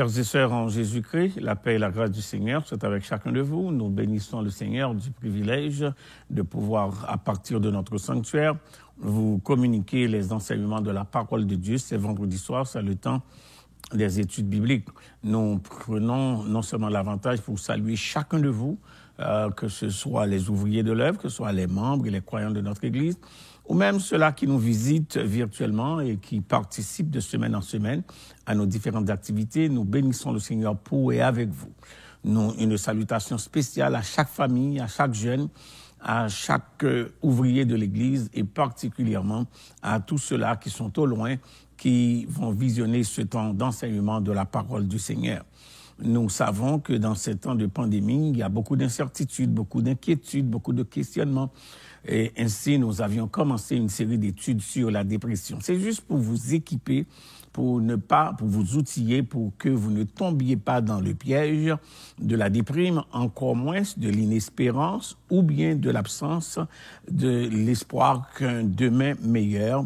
Frères et sœurs en Jésus-Christ, la paix et la grâce du Seigneur soient avec chacun de vous. Nous bénissons le Seigneur du privilège de pouvoir, à partir de notre sanctuaire, vous communiquer les enseignements de la parole de Dieu. C'est vendredi soir, c'est le temps des études bibliques. Nous prenons non seulement l'avantage pour saluer chacun de vous, que ce soit les ouvriers de l'œuvre, que ce soit les membres et les croyants de notre Église, ou même ceux-là qui nous visitent virtuellement et qui participent de semaine en semaine à nos différentes activités. Nous bénissons le Seigneur pour et avec vous. Nous, une salutation spéciale à chaque famille, à chaque jeune, à chaque ouvrier de l'Église et particulièrement à tous ceux-là qui sont au loin, qui vont visionner ce temps d'enseignement de la parole du Seigneur. Nous savons que dans ces temps de pandémie, il y a beaucoup d'incertitudes, beaucoup d'inquiétudes, beaucoup de questionnements. Et ainsi, nous avions commencé une série d'études sur la dépression. C'est juste pour vous équiper, pour vous outiller, pour que vous ne tombiez pas dans le piège de la déprime, encore moins de l'inespérance ou bien de l'absence de l'espoir qu'un demain meilleur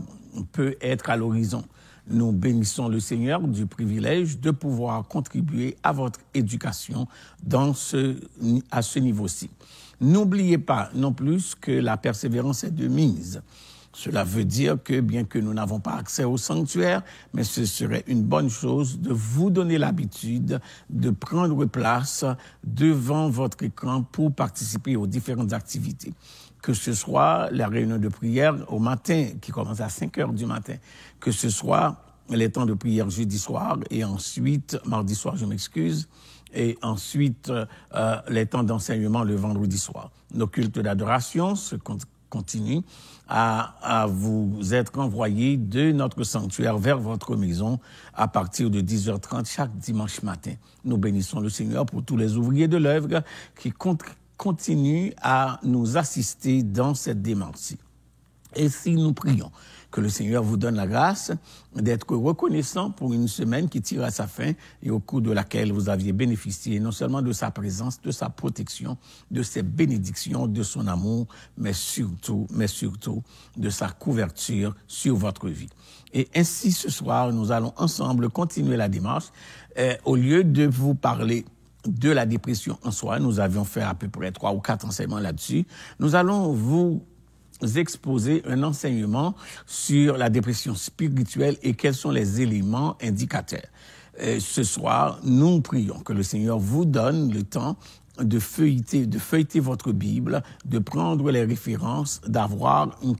peut être à l'horizon. Nous bénissons le Seigneur du privilège de pouvoir contribuer à votre éducation à ce niveau-ci. N'oubliez pas non plus que la persévérance est de mise. Cela veut dire que bien que nous n'avons pas accès au sanctuaire, mais ce serait une bonne chose de vous donner l'habitude de prendre place devant votre écran pour participer aux différentes activités. Que ce soit la réunion de prière au matin, qui commence à 5 heures du matin, que ce soit les temps de prière jeudi soir et ensuite, mardi soir, et ensuite les temps d'enseignement le vendredi soir. Nos cultes d'adoration se continuent à vous être envoyés de notre sanctuaire vers votre maison à partir de 10h30 chaque dimanche matin. Nous bénissons le Seigneur pour tous les ouvriers de l'œuvre qui continuent à nous assister dans cette démarche. Et si nous prions que le Seigneur vous donne la grâce d'être reconnaissant pour une semaine qui tire à sa fin et au cours de laquelle vous aviez bénéficié non seulement de sa présence, de sa protection, de ses bénédictions, de son amour, mais surtout de sa couverture sur votre vie. Et ainsi, ce soir, nous allons ensemble continuer la démarche. Au lieu de vous parler de la dépression en soi, nous avions fait à peu près 3 ou 4 enseignements là-dessus. Nous allons vous exposer un enseignement sur la dépression spirituelle et quels sont les éléments indicateurs. Ce soir, nous prions que le Seigneur vous donne le temps de feuilleter votre Bible, de prendre les références, d'avoir un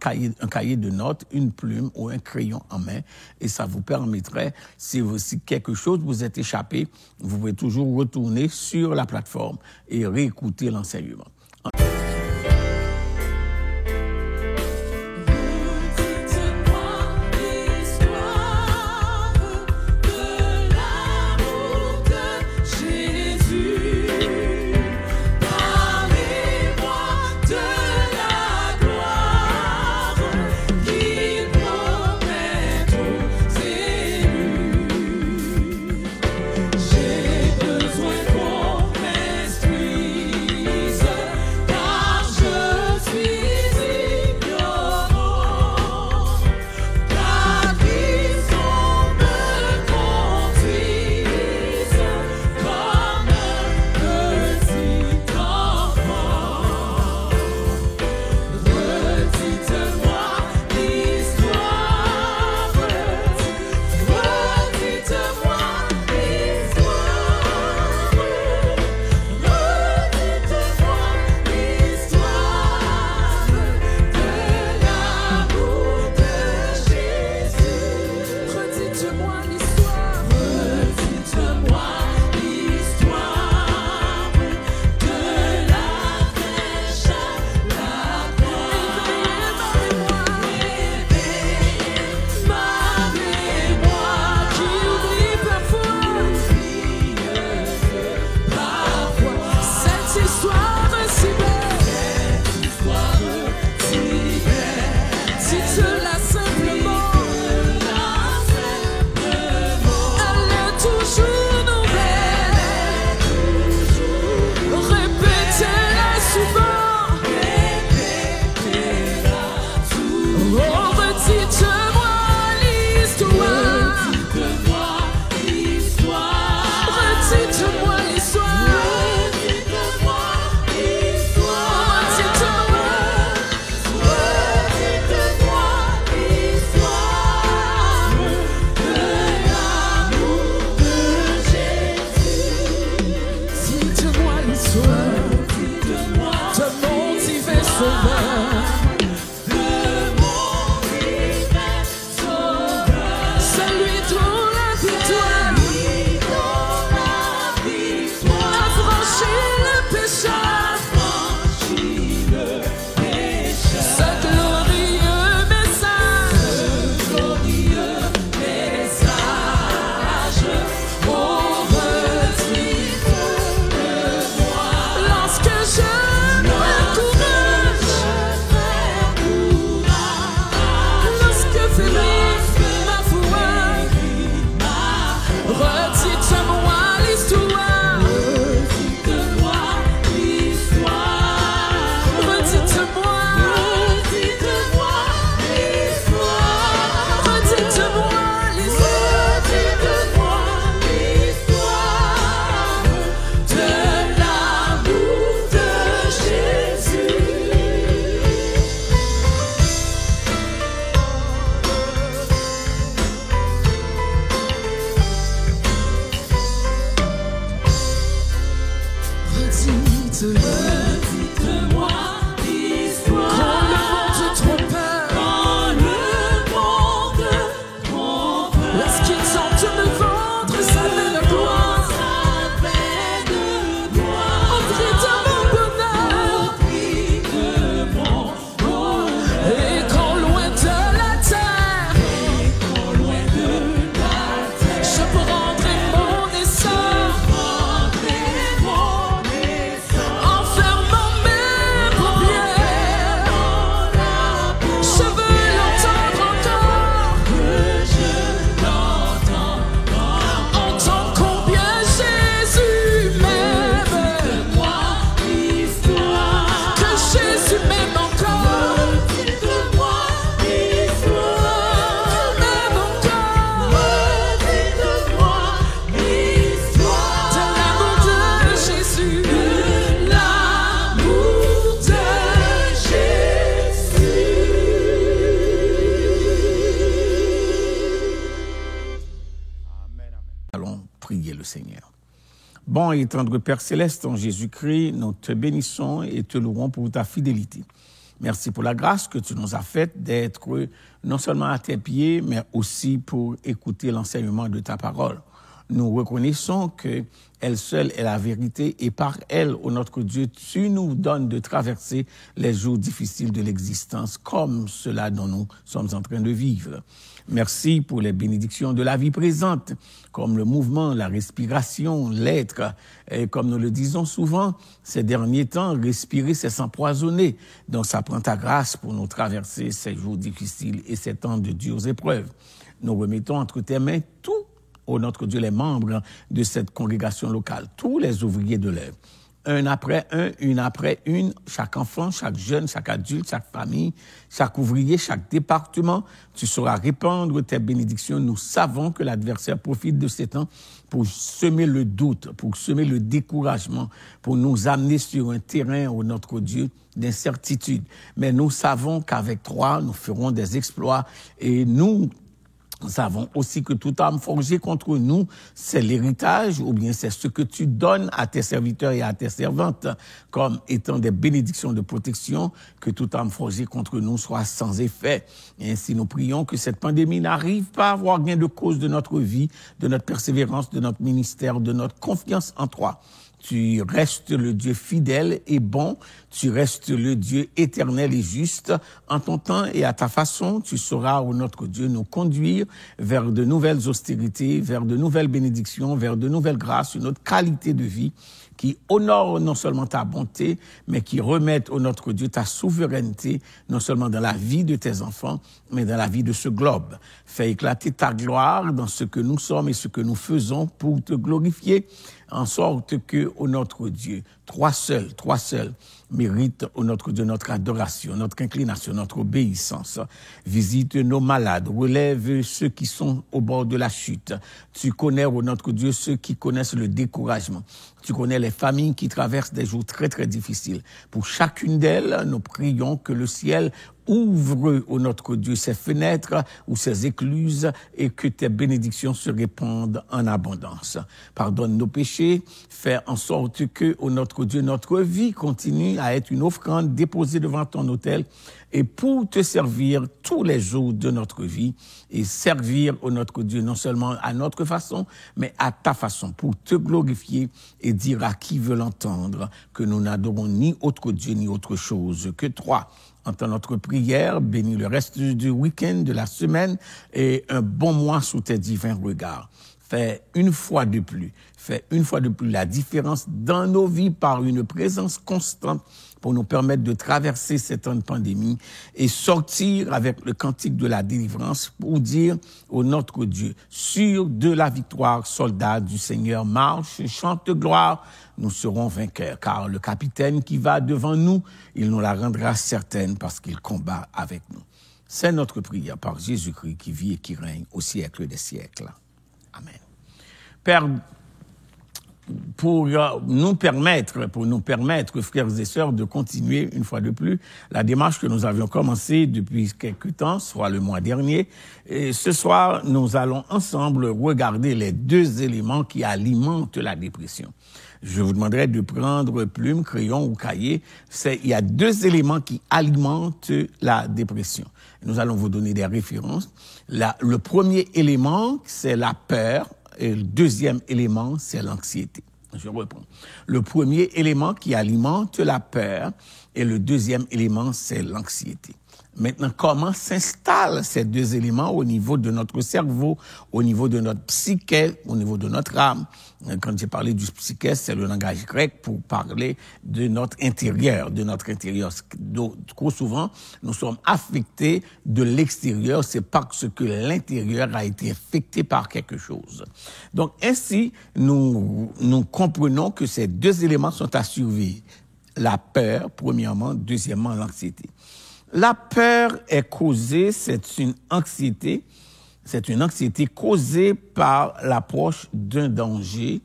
cahier de notes, une plume ou un crayon en main, et ça vous permettrait, si quelque chose vous est échappé, vous pouvez toujours retourner sur la plateforme et réécouter l'enseignement. Jésus. Redites-moi l'histoire. Quand le monde trompait, lorsqu'ils sont le ventre, ça fait de gloire. Entrée de mon bonheur. Et quand loin de la terre, je prendrai mon essor. En fermant mes paupières, je veux l'entendre encore. Entendre combien Jésus m'aime. Que Jésus m'aime encore. M'aime encore. De l'amour de Jésus. L'amour de Jésus. Allons prier le Seigneur. Bon et tendre Père Céleste, en Jésus-Christ, nous te bénissons et te louons pour ta fidélité. Merci pour la grâce que tu nous as faite d'être non seulement à tes pieds, mais aussi pour écouter l'enseignement de ta parole. Nous reconnaissons que elle seule est la vérité et par elle, ô notre Dieu, tu nous donnes de traverser les jours difficiles de l'existence comme cela dont nous sommes en train de vivre. Merci pour les bénédictions de la vie présente, comme le mouvement, la respiration, l'être. Et comme nous le disons souvent, ces derniers temps, respirer, c'est s'empoisonner. Donc ça prend ta grâce pour nous traverser ces jours difficiles et ces temps de dures épreuves. Nous remettons entre tes mains tout, ô notre Dieu, les membres de cette congrégation locale, tous les ouvriers de l'œuvre. Un après un, une après une, chaque enfant, chaque jeune, chaque adulte, chaque famille, chaque ouvrier, chaque département, tu sauras répandre tes bénédictions. Nous savons que l'adversaire profite de ces temps pour semer le doute, pour semer le découragement, pour nous amener sur un terrain, ô notre Dieu, d'incertitude. Mais nous savons qu'avec toi, nous ferons des exploits et nous savons aussi que toute arme forgée contre nous, c'est l'héritage ou bien c'est ce que tu donnes à tes serviteurs et à tes servantes comme étant des bénédictions de protection, que toute arme forgée contre nous soit sans effet. Et ainsi nous prions que cette pandémie n'arrive pas à avoir gain de cause de notre vie, de notre persévérance, de notre ministère, de notre confiance en toi. Tu restes le Dieu fidèle et bon, tu restes le Dieu éternel et juste. En ton temps et à ta façon, tu sauras, ô notre Dieu, nous conduire vers de nouvelles austérités, vers de nouvelles bénédictions, vers de nouvelles grâces, une autre qualité de vie qui honore non seulement ta bonté, mais qui remettent, ô notre Dieu, ta souveraineté, non seulement dans la vie de tes enfants, mais dans la vie de ce globe. Fais éclater ta gloire dans ce que nous sommes et ce que nous faisons pour te glorifier, en sorte que, ô notre Dieu, toi seul, mérite, ô notre Dieu, notre adoration, notre inclination, notre obéissance. Visite nos malades, relève ceux qui sont au bord de la chute. Tu connais, ô notre Dieu, ceux qui connaissent le découragement. Tu connais les familles qui traversent des jours très, très difficiles. Pour chacune d'elles, nous prions que le ciel ouvre, ô notre Dieu, ses fenêtres ou ses écluses et que tes bénédictions se répandent en abondance. Pardonne nos péchés, fais en sorte que, ô notre Dieu, notre vie continue à être une offrande déposée devant ton autel et pour te servir tous les jours de notre vie et servir, ô notre Dieu, non seulement à notre façon, mais à ta façon, pour te glorifier et dire à qui veut l'entendre que nous n'adorons ni autre Dieu ni autre chose que toi. Entends notre prière, bénis le reste du week-end, de la semaine et un bon mois sous tes divins regards. Fais une fois de plus la différence dans nos vies par une présence constante pour nous permettre de traverser cette temps de pandémie et sortir avec le cantique de la délivrance pour dire au notre Dieu, sûr de la victoire, soldats du Seigneur, marche, chante gloire, nous serons vainqueurs, car le capitaine qui va devant nous, il nous la rendra certaine parce qu'il combat avec nous. C'est notre prière par Jésus-Christ qui vit et qui règne au siècle des siècles. Amen. Père, pour nous permettre, frères et sœurs, de continuer une fois de plus la démarche que nous avions commencée depuis quelque temps, soit le mois dernier. Et ce soir, nous allons ensemble regarder les deux éléments qui alimentent la dépression. je vous demanderai de prendre plume, crayon ou cahier. Il y a 2 éléments qui alimentent la dépression. Nous allons vous donner des références. Le premier élément, c'est la peur, et le deuxième élément, c'est l'anxiété. Je reprends. Le premier élément qui alimente la peur et le deuxième élément, c'est l'anxiété. Maintenant, comment s'installent ces 2 éléments au niveau de notre cerveau, au niveau de notre psyché, au niveau de notre âme? Quand j'ai parlé du psyché, c'est le langage grec pour parler de notre intérieur, Trop souvent, nous sommes affectés de l'extérieur, c'est parce que l'intérieur a été affecté par quelque chose. Donc, ainsi, nous comprenons que ces 2 éléments sont à surveiller. La peur, premièrement, deuxièmement, l'anxiété. La peur est causée, c'est une anxiété causée par l'approche d'un danger.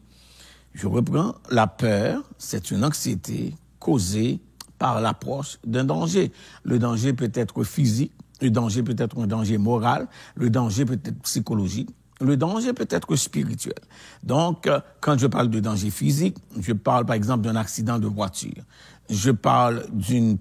Je reprends, la peur, c'est une anxiété causée par l'approche d'un danger. Le danger peut être physique, le danger peut être un danger moral, le danger peut être psychologique, le danger peut être spirituel. Donc, quand je parle de danger physique, je parle par exemple d'un accident de voiture. Je parle d'une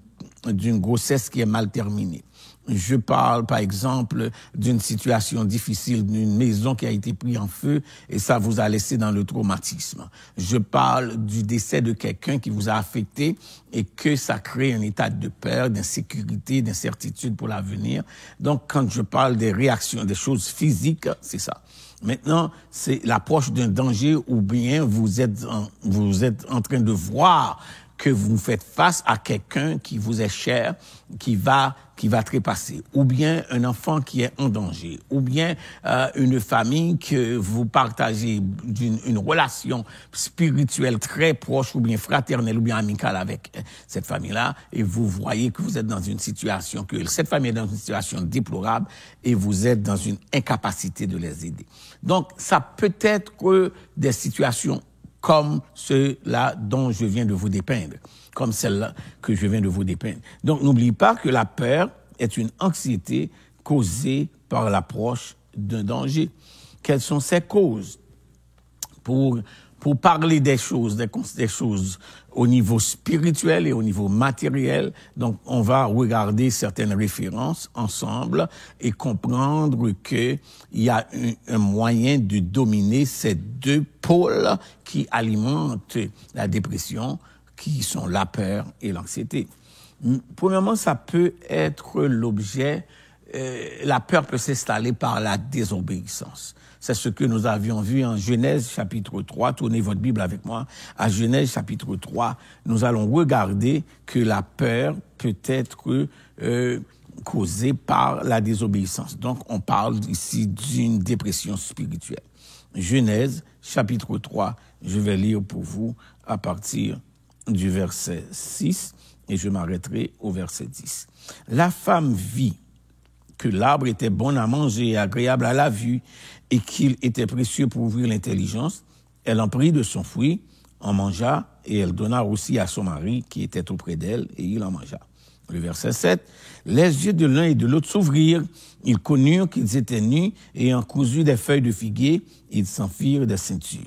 grossesse qui est mal terminée. Je parle, par exemple, d'une situation difficile, d'une maison qui a été prise en feu et ça vous a laissé dans le traumatisme. Je parle du décès de quelqu'un qui vous a affecté et que ça crée un état de peur, d'insécurité, d'incertitude pour l'avenir. Donc, quand je parle des réactions, des choses physiques, c'est ça. Maintenant, c'est l'approche d'un danger ou bien vous êtes en train de voir que vous faites face à quelqu'un qui vous est cher, qui va trépasser, ou bien un enfant qui est en danger, ou bien une famille que vous partagez une relation spirituelle très proche, ou bien fraternelle, ou bien amicale avec cette famille-là, et vous voyez que vous êtes dans une situation, que cette famille est dans une situation déplorable, et vous êtes dans une incapacité de les aider. Donc, ça peut être des situations comme ceux-là dont je viens de vous dépeindre, comme celle-là que je viens de vous dépeindre. Donc, n'oubliez pas que la peur est une anxiété causée par l'approche d'un danger. Quelles sont ses causes? Pour parler des choses au niveau spirituel et au niveau matériel, donc on va regarder certaines références ensemble et comprendre que il y a un moyen de dominer ces 2 pôles qui alimentent la dépression, qui sont la peur et l'anxiété. Premièrement, ça peut être l'objet, la peur peut s'installer par la désobéissance. C'est ce que nous avions vu en Genèse chapitre 3. Tournez votre Bible avec moi. À Genèse chapitre 3, nous allons regarder que la peur peut être causée par la désobéissance. Donc, on parle ici d'une dépression spirituelle. Genèse chapitre 3, je vais lire pour vous à partir du verset 6 et je m'arrêterai au verset 10. La femme vit que l'arbre était bon à manger et agréable à la vue et qu'il était précieux pour ouvrir l'intelligence. Elle en prit de son fruit, en mangea et elle donna aussi à son mari qui était auprès d'elle et il en mangea. Le verset 7, les yeux de l'un et de l'autre s'ouvrirent, ils connurent qu'ils étaient nus et ayant cousu des feuilles de figuier, ils s'en firent des ceintures.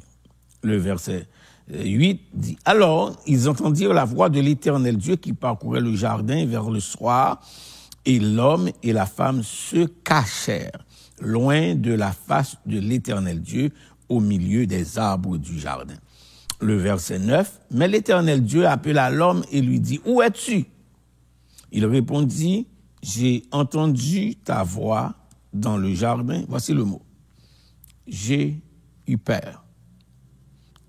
Le verset 8 dit, alors ils entendirent la voix de l'Éternel Dieu qui parcourait le jardin vers le soir, et l'homme et la femme se cachèrent loin de la face de l'Éternel Dieu au milieu des arbres du jardin. Le verset 9, mais l'Éternel Dieu appela l'homme et lui dit, où es-tu? Il répondit, j'ai entendu ta voix dans le jardin. Voici le mot. J'ai eu peur.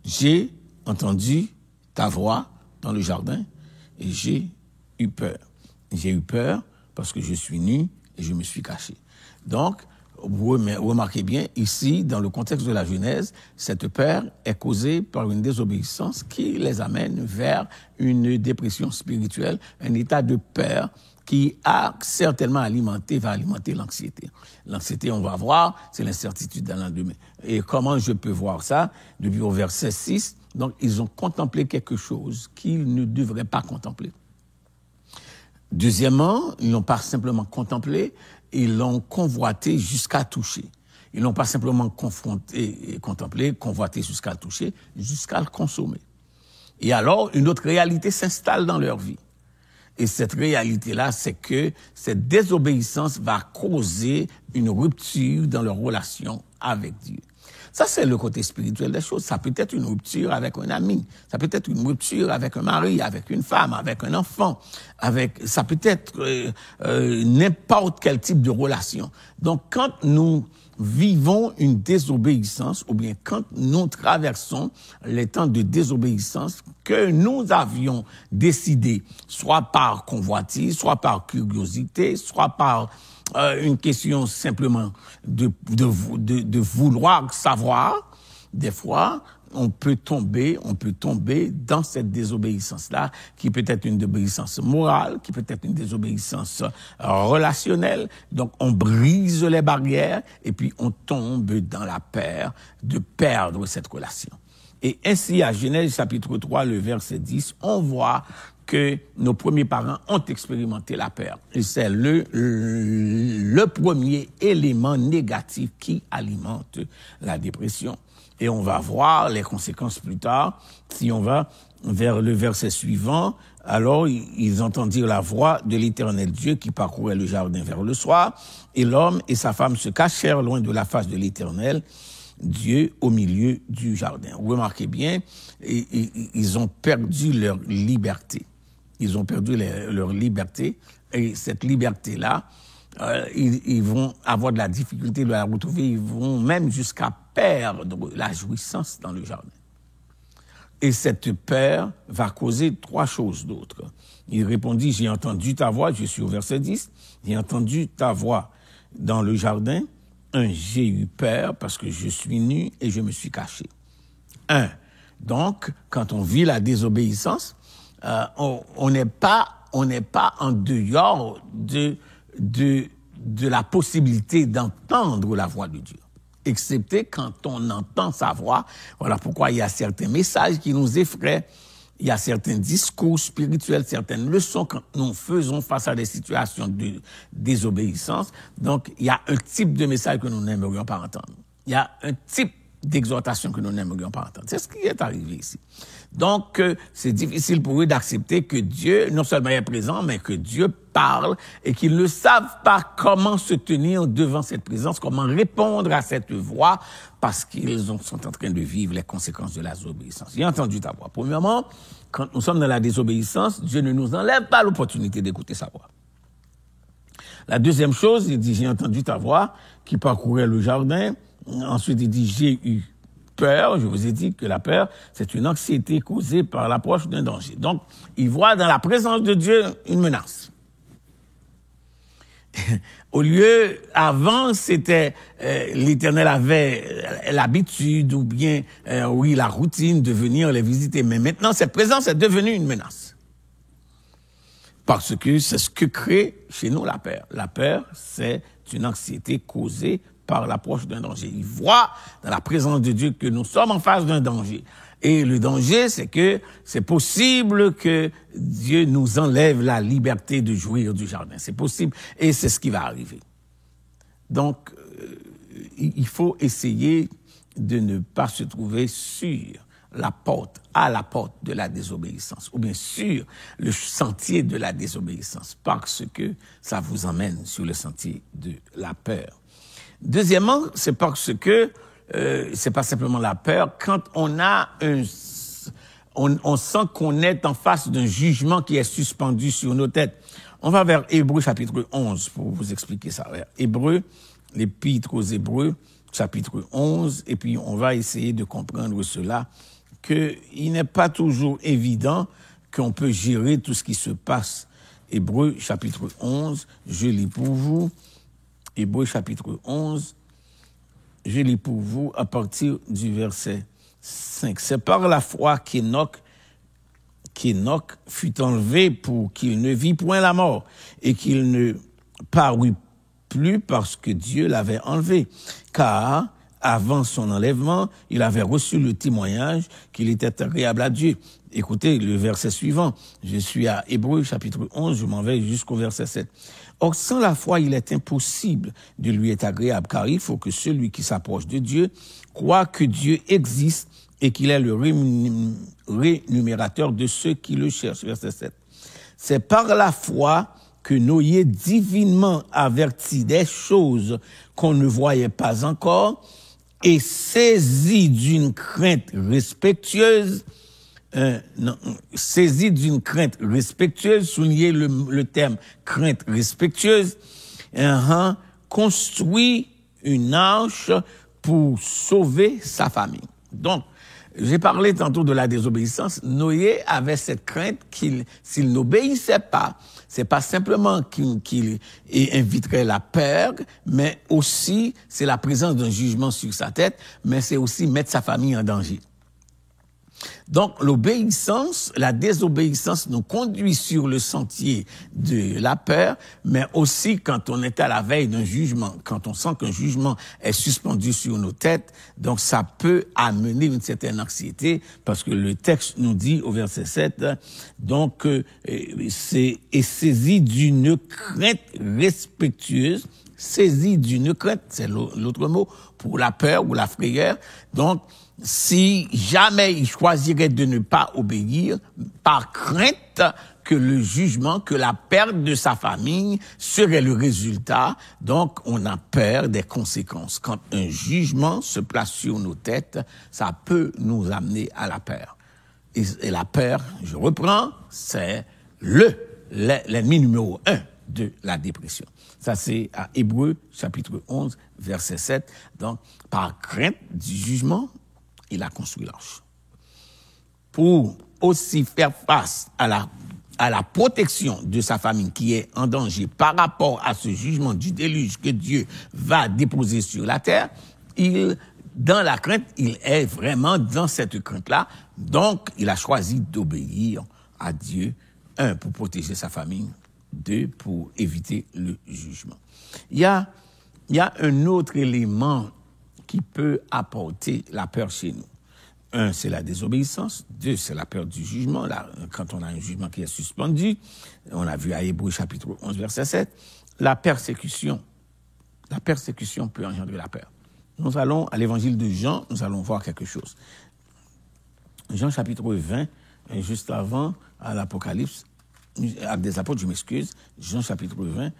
J'ai entendu ta voix dans le jardin et j'ai eu peur. J'ai eu peur parce que je suis nu et je me suis caché. Donc, vous remarquez bien, ici, dans le contexte de la Genèse, cette peur est causée par une désobéissance qui les amène vers une dépression spirituelle, un état de peur qui va alimenter l'anxiété. L'anxiété, on va voir, c'est l'incertitude dans le lendemain. Et comment je peux voir ça? Depuis au verset 6, donc ils ont contemplé quelque chose qu'ils ne devraient pas contempler. Deuxièmement, ils n'ont pas simplement contemplé, ils l'ont convoité jusqu'à toucher. Ils n'ont pas simplement contemplé, convoité jusqu'à toucher, jusqu'à le consommer. Et alors, une autre réalité s'installe dans leur vie. Et cette réalité-là, c'est que cette désobéissance va causer une rupture dans leur relation avec Dieu. Ça, c'est le côté spirituel des choses. Ça peut être une rupture avec un ami. Ça peut être une rupture avec un mari, avec une femme, avec un enfant. Ça peut être n'importe quel type de relation. Donc, quand nous vivons une désobéissance, ou bien quand nous traversons les temps de désobéissance que nous avions décidé, soit par convoitise, soit par curiosité, soit par une question simplement de vouloir savoir, des fois, on peut tomber dans cette désobéissance-là, qui peut être une désobéissance morale, qui peut être une désobéissance relationnelle. Donc, on brise les barrières et puis on tombe dans la peur de perdre cette relation. Et ainsi, à Genèse chapitre 3, le verset 10, on voit que nos premiers parents ont expérimenté la peur. Et c'est le premier élément négatif qui alimente la dépression. Et on va voir les conséquences plus tard. Si on va vers le verset suivant, alors ils entendirent la voix de l'Éternel Dieu qui parcourait le jardin vers le soir, et l'homme et sa femme se cachèrent loin de la face de l'Éternel Dieu au milieu du jardin. Remarquez bien, ils ont perdu leur liberté. Ils ont perdu leur liberté, et cette liberté-là, ils vont avoir de la difficulté de la retrouver, ils vont même jusqu'à perdre la jouissance dans le jardin. Et cette peur va causer trois choses d'autres. Il répondit, j'ai entendu ta voix, je suis au verset 10, j'ai entendu ta voix dans le jardin. J'ai eu peur parce que je suis nu et je me suis caché. Donc, quand on vit la désobéissance, on n'est pas en dehors de la possibilité d'entendre la voix de Dieu, excepté quand on entend sa voix. Voilà pourquoi il y a certains messages qui nous effraient, il y a certains discours spirituels, certaines leçons quand nous faisons face à des situations de désobéissance. Donc, il y a un type de message que nous n'aimerions pas entendre. Il y a un type d'exhortation que nous n'aimerions pas entendre. C'est ce qui est arrivé ici. Donc, c'est difficile pour eux d'accepter que Dieu, non seulement est présent, mais que Dieu parle et qu'ils ne savent pas comment se tenir devant cette présence, comment répondre à cette voix, parce qu'ils sont en train de vivre les conséquences de la désobéissance. J'ai entendu ta voix. Premièrement, quand nous sommes dans la désobéissance, Dieu ne nous enlève pas l'opportunité d'écouter sa voix. La deuxième chose, il dit, j'ai entendu ta voix qui parcourait le jardin. Ensuite, il dit, j'ai eu peur. Je vous ai dit que la peur, c'est une anxiété causée par l'approche d'un danger. Donc, il voit dans la présence de Dieu une menace. Au lieu, avant, c'était l'Éternel avait l'habitude ou bien, la routine de venir les visiter. Mais maintenant, cette présence est devenue une menace. Parce que c'est ce que crée chez nous la peur. La peur, c'est une anxiété causée par l'approche d'un danger. Il voit dans la présence de Dieu que nous sommes en face d'un danger. Et le danger, c'est que c'est possible que Dieu nous enlève la liberté de jouir du jardin. C'est possible et c'est ce qui va arriver. Donc, il faut essayer de ne pas se trouver à la porte de la désobéissance, ou bien sur le sentier de la désobéissance, parce que ça vous emmène sur le sentier de la peur. Deuxièmement, c'est parce que c'est pas simplement la peur. Quand on sent qu'on est en face d'un jugement qui est suspendu sur nos têtes. On va vers Hébreux chapitre 11 pour vous expliquer ça. Hébreux, l'épître aux Hébreux, chapitre 11, et puis on va essayer de comprendre cela, qu'il n'est pas toujours évident qu'on peut gérer tout ce qui se passe. Hébreux chapitre 11, je lis pour vous. Hébreux chapitre 11, je lis pour vous à partir du verset 5. C'est par la foi qu'Enoch fut enlevé pour qu'il ne vit point la mort et qu'il ne parut plus parce que Dieu l'avait enlevé. Car avant son enlèvement, il avait reçu le témoignage qu'il était agréable à Dieu. Écoutez le verset suivant. Je suis à Hébreux chapitre 11, je m'en vais jusqu'au verset 7. Or, sans la foi, il est impossible de lui être agréable, car il faut que celui qui s'approche de Dieu croit que Dieu existe et qu'il est le rémunérateur de ceux qui le cherchent. Verset 7. C'est par la foi que Noé, divinement averti des choses qu'on ne voyait pas encore, et saisi d'une crainte respectueuse, soulignez le terme crainte respectueuse, construit une arche pour sauver sa famille. Donc, j'ai parlé tantôt de la désobéissance. Noé avait cette crainte s'il n'obéissait pas, c'est pas simplement qu'il inviterait la peur, mais aussi c'est la présence d'un jugement sur sa tête, mais c'est aussi mettre sa famille en danger. Donc, la désobéissance nous conduit sur le sentier de la peur, mais aussi quand on est à la veille d'un jugement, quand on sent qu'un jugement est suspendu sur nos têtes, donc ça peut amener une certaine anxiété, parce que le texte nous dit au verset 7, donc, c'est saisi d'une crainte respectueuse, saisi d'une crainte, c'est l'autre mot, pour la peur ou la frayeur, donc, si jamais il choisirait de ne pas obéir, par crainte que le jugement, que la perte de sa famille serait le résultat, donc on a peur des conséquences. Quand un jugement se place sur nos têtes, ça peut nous amener à la peur. Et la peur, je reprends, c'est l'ennemi numéro 1 de la dépression. Ça, c'est à Hébreux, chapitre 11, verset 7. Donc, par crainte du jugement, il a construit l'arche. Pour aussi faire face à la protection de sa famille qui est en danger par rapport à ce jugement du déluge que Dieu va déposer sur la terre, dans la crainte, il est vraiment dans cette crainte-là. Donc, il a choisi d'obéir à Dieu, 1, pour protéger sa famille, 2, pour éviter le jugement. Il y a un autre élément qui peut apporter la peur chez nous. 1, c'est la désobéissance. 2, c'est la peur du jugement. Là, quand on a un jugement qui est suspendu, on a vu à Hébreux chapitre 11, verset 7, la persécution. La persécution peut engendrer la peur. Nous allons à l'évangile de Jean, nous allons voir quelque chose. Jean chapitre 20, juste avant, à l'Apocalypse, Actes des Apôtres, je m'excuse, Jean chapitre 20,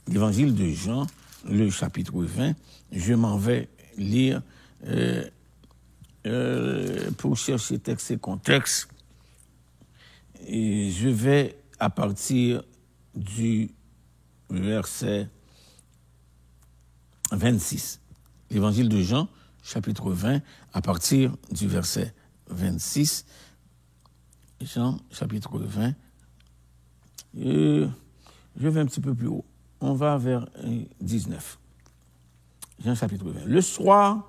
l'évangile de Jean, le chapitre 20, je m'en vais lire pour chercher texte et contexte, et je vais à partir du verset 26. L'évangile de Jean, chapitre 20, à partir du verset 26. Jean, chapitre 20. Je vais un petit peu plus haut. On va vers 19. Jean, chapitre 20. Le soir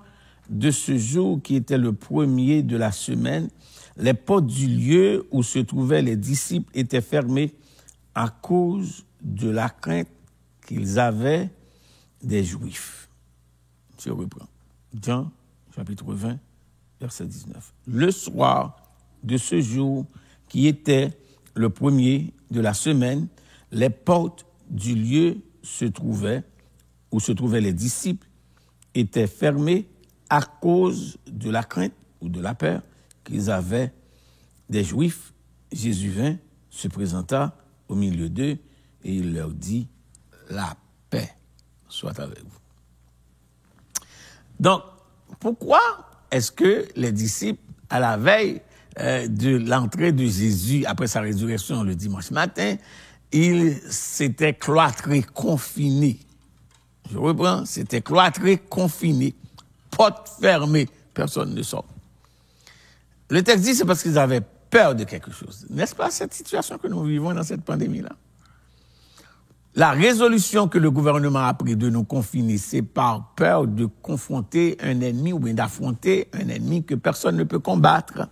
de ce jour qui était le premier de la semaine, les portes du lieu où se trouvaient les disciples étaient fermées à cause de la crainte qu'ils avaient des Juifs. Je reprends. Jean, chapitre 20, verset 19. Le soir de ce jour qui était le premier de la semaine, les portes du lieu où se trouvaient les disciples étaient fermées à cause de la crainte ou de la peur qu'ils avaient des Juifs. Jésus vint, se présenta au milieu d'eux et il leur dit « La paix soit avec vous ». Donc, pourquoi est-ce que les disciples, à la veille de l'entrée de Jésus après sa résurrection le dimanche matin, ils s'étaient cloîtrés, confinés? Je reprends, c'était cloîtrés, confinés, portes fermées, personne ne sort. Le texte dit c'est parce qu'ils avaient peur de quelque chose. N'est-ce pas cette situation que nous vivons dans cette pandémie-là? La résolution que le gouvernement a prise de nous confiner, c'est par peur de confronter un ennemi ou bien d'affronter un ennemi que personne ne peut combattre.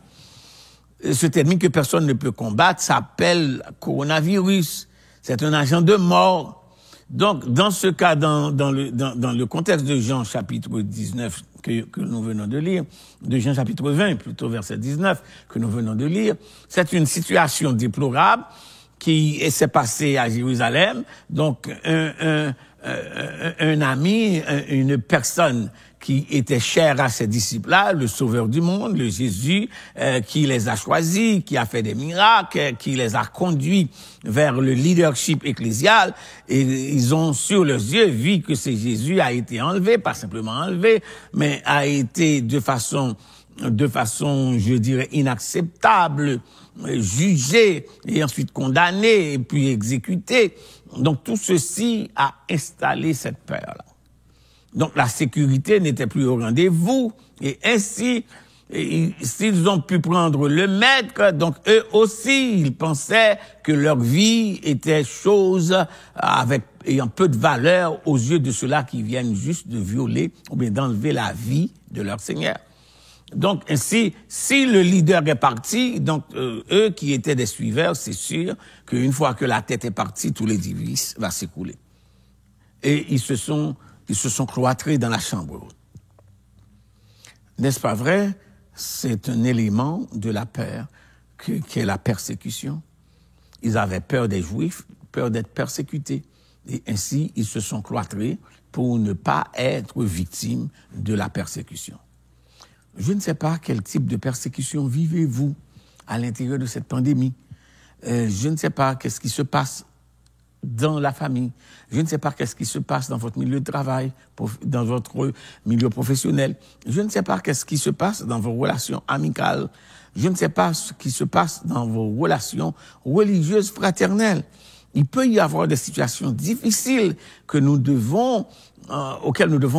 Cet ennemi que personne ne peut combattre s'appelle coronavirus. C'est un agent de mort. Donc, dans ce cas, dans le contexte de Jean chapitre 19 que nous venons de lire, de Jean chapitre 20, plutôt verset 19 que nous venons de lire, c'est une situation déplorable qui s'est passée à Jérusalem. Donc, un ami, une personne qui était cher à ses disciples-là, le Sauveur du monde, le Jésus, qui les a choisis, qui a fait des miracles, qui les a conduits vers le leadership ecclésial, et ils ont sur leurs yeux vu que ce Jésus a été enlevé, pas simplement enlevé, mais a été de façon, je dirais, inacceptable, jugé et ensuite condamné et puis exécuté. Donc tout ceci a installé cette peur-là. Donc la sécurité n'était plus au rendez-vous et ainsi, s'ils ont pu prendre le maître, donc eux aussi, ils pensaient que leur vie était chose ayant peu de valeur aux yeux de ceux-là qui viennent juste de violer ou bien d'enlever la vie de leur Seigneur. Donc ainsi, si le leader est parti, donc eux qui étaient des suiveurs, c'est sûr qu'une fois que la tête est partie, tout l'édifice va s'écrouler. Et ils se sont cloîtrés dans la chambre haute. N'est-ce pas vrai? C'est un élément de la peur qu'est la persécution. Ils avaient peur des Juifs, peur d'être persécutés. Et ainsi, ils se sont cloîtrés pour ne pas être victimes de la persécution. Je ne sais pas quel type de persécution vivez-vous à l'intérieur de cette pandémie. Je ne sais pas qu'est-ce qui se passe dans la famille. Je ne sais pas qu'est-ce qui se passe dans votre milieu de travail, dans votre milieu professionnel. Je ne sais pas qu'est-ce qui se passe dans vos relations amicales. Je ne sais pas ce qui se passe dans vos relations religieuses fraternelles. Il peut y avoir des situations difficiles auxquelles nous devons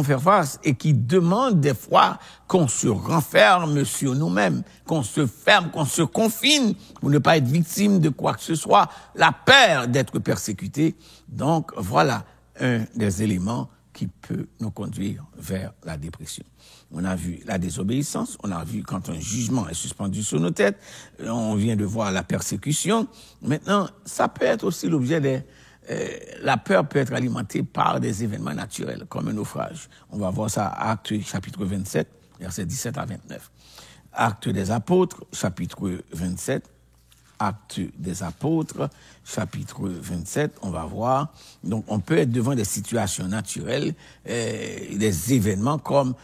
faire face et qui demandent des fois qu'on se renferme sur nous-mêmes, qu'on se ferme, qu'on se confine pour ne pas être victime de quoi que ce soit, la peur d'être persécuté. Donc voilà un des éléments qui peut nous conduire vers la dépression. On a vu la désobéissance, on a vu quand un jugement est suspendu sur nos têtes, on vient de voir la persécution. Maintenant, ça peut être aussi l'objet la peur peut être alimentée par des événements naturels, comme un naufrage. On va voir ça à Actes chapitre 27, versets 17 à 29. Actes des apôtres, chapitre 27. Actes des apôtres, chapitre 27, on va voir. Donc, on peut être devant des situations naturelles, des événements comme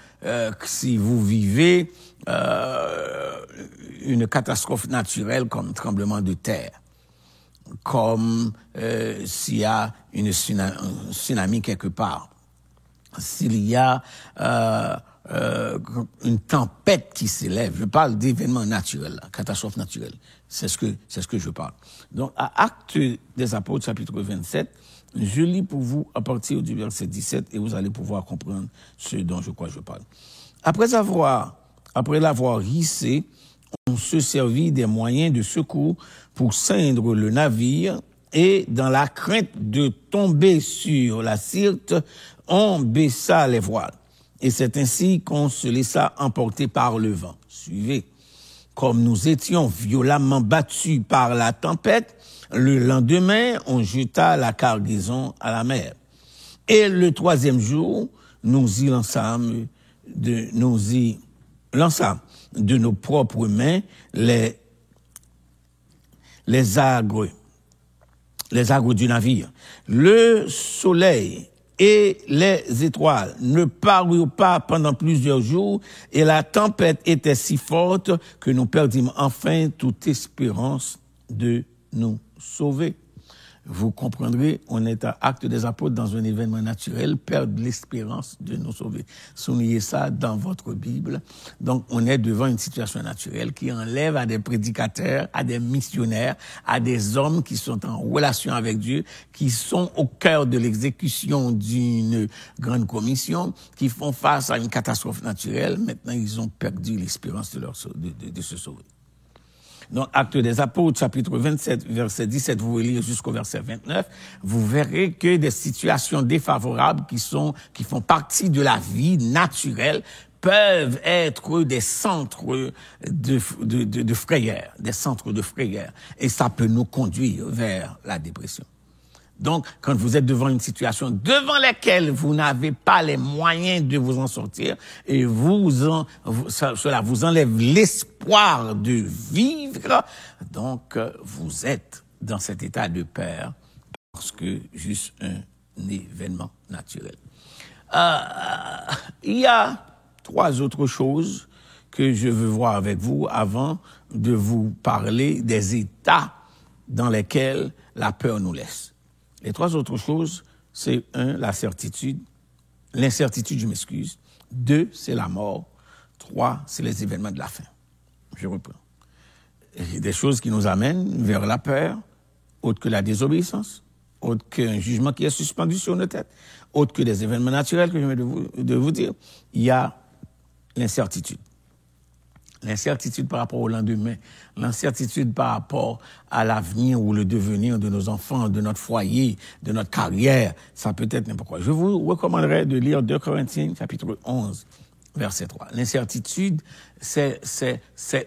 si vous vivez une catastrophe naturelle comme tremblement de terre, comme s'il y a un tsunami quelque part, s'il y a une tempête qui s'élève. Je parle d'événements naturels, catastrophes naturelles. C'est ce que je parle. Donc, à Actes des Apôtres, chapitre 27, je lis pour vous à partir du verset 17 et vous allez pouvoir comprendre ce dont je parle. Après l'avoir hissé, on se servit des moyens de secours pour ceindre le navire et, dans la crainte de tomber sur la Syrte, on baissa les voiles. Et c'est ainsi qu'on se laissa emporter par le vent. Suivez. Comme nous étions violemment battus par la tempête, le lendemain, on jeta la cargaison à la mer. Et le troisième jour, nous y lançâmes de nos propres mains les agres du navire. Le soleil et les étoiles ne parurent pas pendant plusieurs jours, et la tempête était si forte que nous perdîmes enfin toute espérance de nous sauver. Vous comprendrez, on est à Actes des Apôtres dans un événement naturel, perdre l'espérance de nous sauver. Soulignez ça dans votre Bible. Donc, on est devant une situation naturelle qui enlève à des prédicateurs, à des missionnaires, à des hommes qui sont en relation avec Dieu, qui sont au cœur de l'exécution d'une grande commission, qui font face à une catastrophe naturelle. Maintenant, ils ont perdu l'espérance de se sauver. Donc, Actes des Apôtres, chapitre 27, verset 17, vous lire jusqu'au verset 29, vous verrez que des situations défavorables qui font partie de la vie naturelle peuvent être des centres de frayeur, des centres de frayeur. Et ça peut nous conduire vers la dépression. Donc, quand vous êtes devant une situation devant laquelle vous n'avez pas les moyens de vous en sortir et cela vous enlève l'espoir de vivre, donc vous êtes dans cet état de peur parce que juste un événement naturel. Il y a 3 autres choses que je veux voir avec vous avant de vous parler des états dans lesquels la peur nous laisse. Les 3 autres choses, c'est 1, la certitude, l'incertitude, je m'excuse. 2, c'est la mort. 3, c'est les événements de la fin. Je reprends. Et des choses qui nous amènent vers la peur, autre que la désobéissance, autre qu'un jugement qui est suspendu sur nos têtes, autre que des événements naturels que je viens de vous dire. Il y a l'incertitude. L'incertitude par rapport au lendemain, l'incertitude par rapport à l'avenir ou le devenir de nos enfants, de notre foyer, de notre carrière, ça peut être n'importe quoi. Je vous recommanderais de lire 2 Corinthiens, chapitre 11, verset 3. L'incertitude, c'est